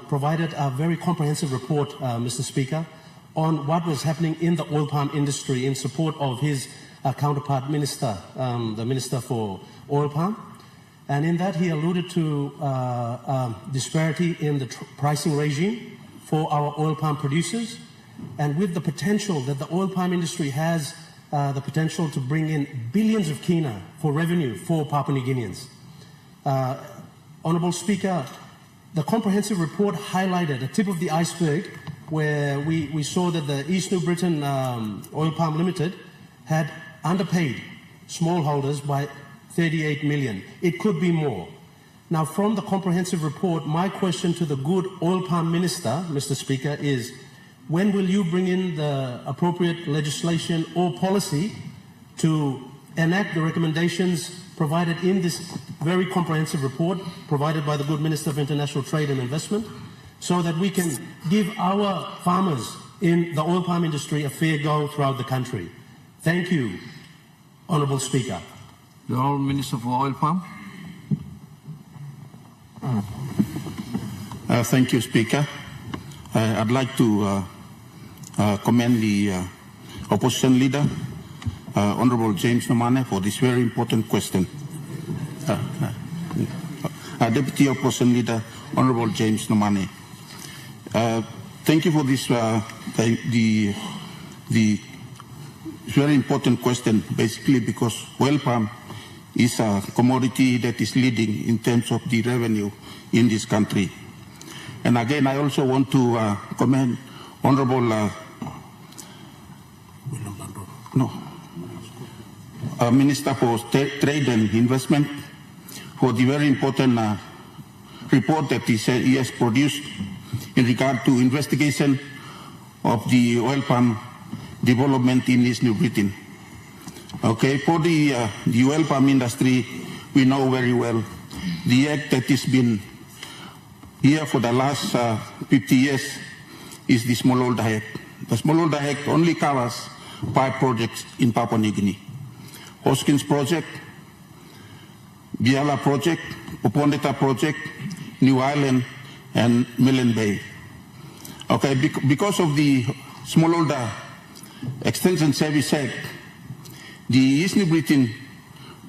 provided a very comprehensive report, Mr. Speaker, on what was happening in the oil palm industry in support of his counterpart minister, the Minister for Oil Palm. And in that, he alluded to disparity in the pricing regime for our oil palm producers, and with the potential that the oil palm industry has the potential to bring in billions of kina for revenue for Papua New Guineans. Honourable Speaker, the comprehensive report highlighted a tip of the iceberg where we saw that the East New Britain Oil Palm Limited had underpaid smallholders by 38 million. It could be more. Now, from the comprehensive report, my question to the good oil palm minister, Mr. Speaker, is when will you bring in the appropriate legislation or policy to enact the recommendations provided in this very comprehensive report provided by the good Minister of International Trade and Investment, so that we can give our farmers in the oil palm industry a fair go throughout the country? Thank you, Honourable Speaker. The Honourable Minister for Oil Palm. Thank you, Speaker. I'd like to commend the Opposition Leader, Honourable James Nomane, for this very important question. Deputy Opposition Leader, Honourable James Nomane. Thank you for this the very important question, basically because oil palm is a commodity that is leading in terms of the revenue in this country. And again, I also want to commend Honourable Minister for Trade and Investment for the very important report that he has produced in regard to investigation of the oil palm development in East New Britain. Okay, for the oil palm industry, we know very well the act that has been here for the last 50 years is the Smallholder Act. The Smallholder Act only covers 5 projects in Papua New Guinea: Hoskins Project, Biala Project, Popondeta Project, New Island, and Millen Bay. Okay, because of the Smallholder Extension Service Act, the East New Britain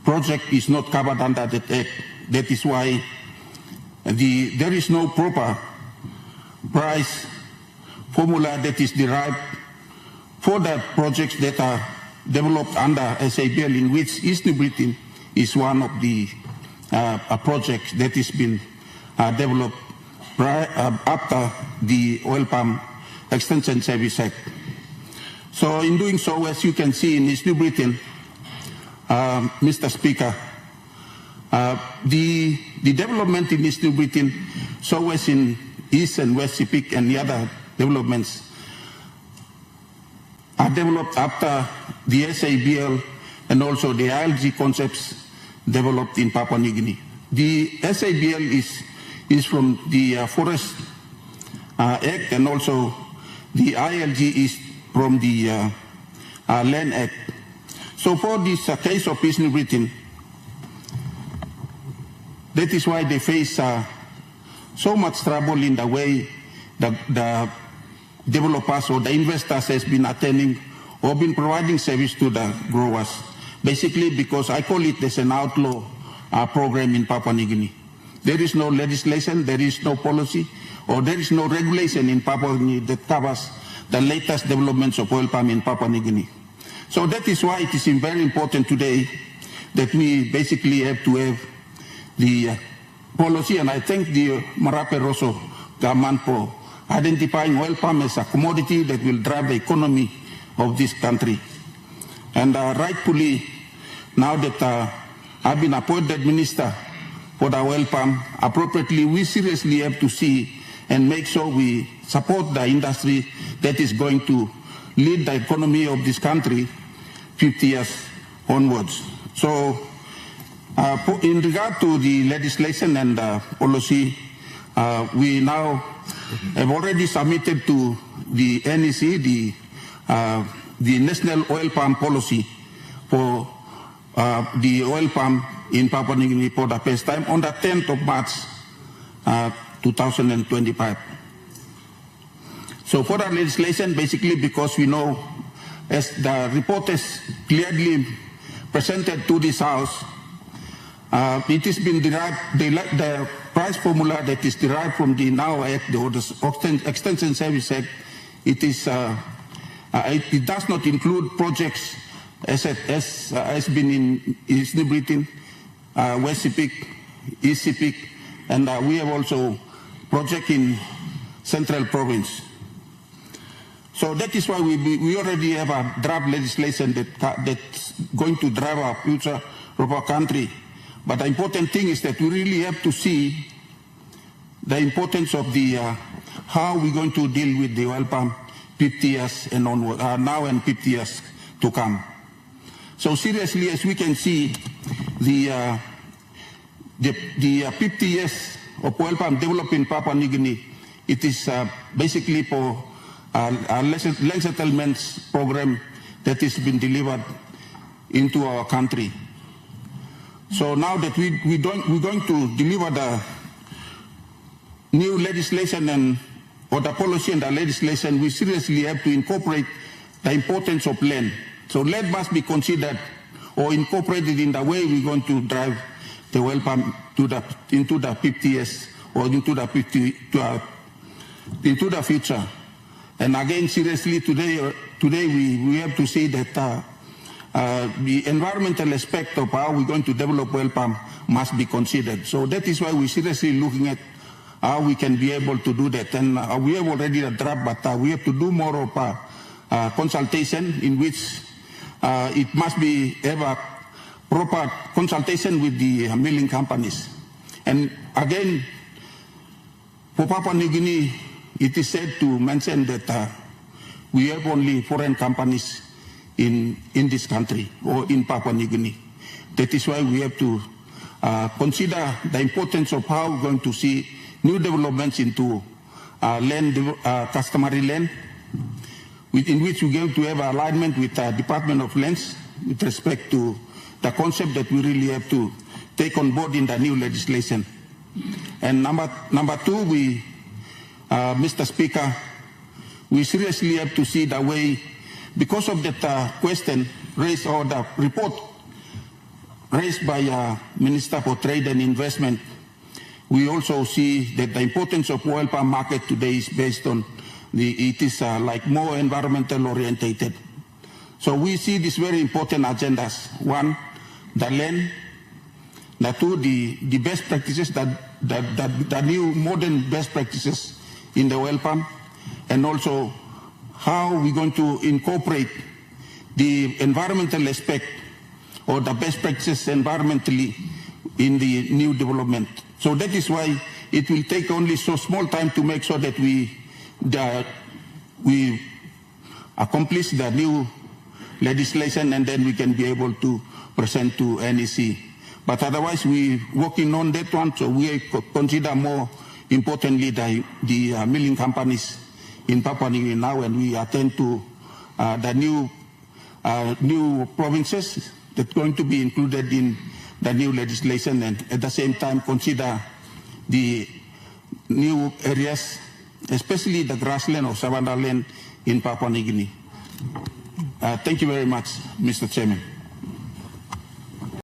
project is not covered under that act. That is why there is no proper price formula that is derived for the projects that are developed under SABL, in which East New Britain is one of the projects that has been developed after the Oil Palm Extension Service Act. So in doing so, as you can see in East New Britain, Mr. Speaker, the development in East New Britain, so as in East and West Sepik and the other developments, are developed after the SABL and also the ILG concepts developed in Papua New Guinea. The SABL is from the Forest Act, and also the ILG is from the Land Act. So for this case of East New Britain, that is why they face so much trouble in the way the developers or the investors has been attending or been providing service to the growers. Basically because I call it as an outlaw program in Papua New Guinea. There is no legislation, there is no policy, or there is no regulation in Papua New Guinea that covers the latest developments of oil palm in Papua New Guinea. So that is why it is very important today that we basically have to have the policy, and I thank the Marape Rosso government for identifying oil palm as a commodity that will drive the economy of this country. And rightfully, now that I've been appointed minister for the oil palm, appropriately we seriously have to see and make sure we support the industry that is going to lead the economy of this country 50 years onwards. So in regard to the legislation and policy, we now have already submitted to the NEC the National Oil Palm Policy for the oil palm in Papua New Guinea for the first time on the 10th of March 2025. So further legislation, basically because we know, as the report is clearly presented to this House, it has been derived, the price formula that is derived from the NOW Act, the Extension Service Act, it does not include projects as has been in East New Britain, West Sepik, East Sepik, and we have also project in Central Province. So that is why we already have a draft legislation that's going to drive our future of our country. But the important thing is that we really have to see the importance of the how we're going to deal with the oil palm 50 years and onward, now and 50 years to come. So seriously, as we can see, the 50 years of oil palm developed in Papua New Guinea, it is basically for a land settlements program that has been delivered into our country. So now that we're going to deliver the new legislation or the policy and the legislation, we seriously have to incorporate the importance of land. So land must be considered or incorporated in the way we're going to drive the oil palm into the 50 years or into the future. And again, seriously, today we have to say that the environmental aspect of how we're going to develop oil palm must be considered. So that is why we're seriously looking at how we can be able to do that. And we have already a draft, but we have to do more of consultation in which it must be ever proper consultation with the milling companies. And again, for Papua New Guinea, it is said to mention that we have only foreign companies in this country or in Papua New Guinea. That is why we have to consider the importance of how we're going to see new developments into land, customary land, in which we're going to have alignment with the Department of Lands with respect to the concept that we really have to take on board in the new legislation. And number two, Mr. Speaker, we seriously have to see the way, because of that question raised or the report raised by Minister for Trade and Investment, we also see that the importance of oil palm market today is based on it is like more environmental orientated. So we see these very important agendas. One, the land. The two, the best practices, the new modern best practices in the oil palm, and also how we're going to incorporate the environmental aspect or the best practices environmentally in the new development. So that is why it will take only so small time to make sure that we accomplish the new legislation, and then we can be able to present to NEC. But otherwise, we're working on that one, so we consider more importantly the milling companies in Papua New Guinea now, and we attend to the new provinces that are going to be included in the new legislation, and at the same time consider the new areas, especially the grassland or savanna land in Papua New Guinea. Thank you very much, Mr. Chairman.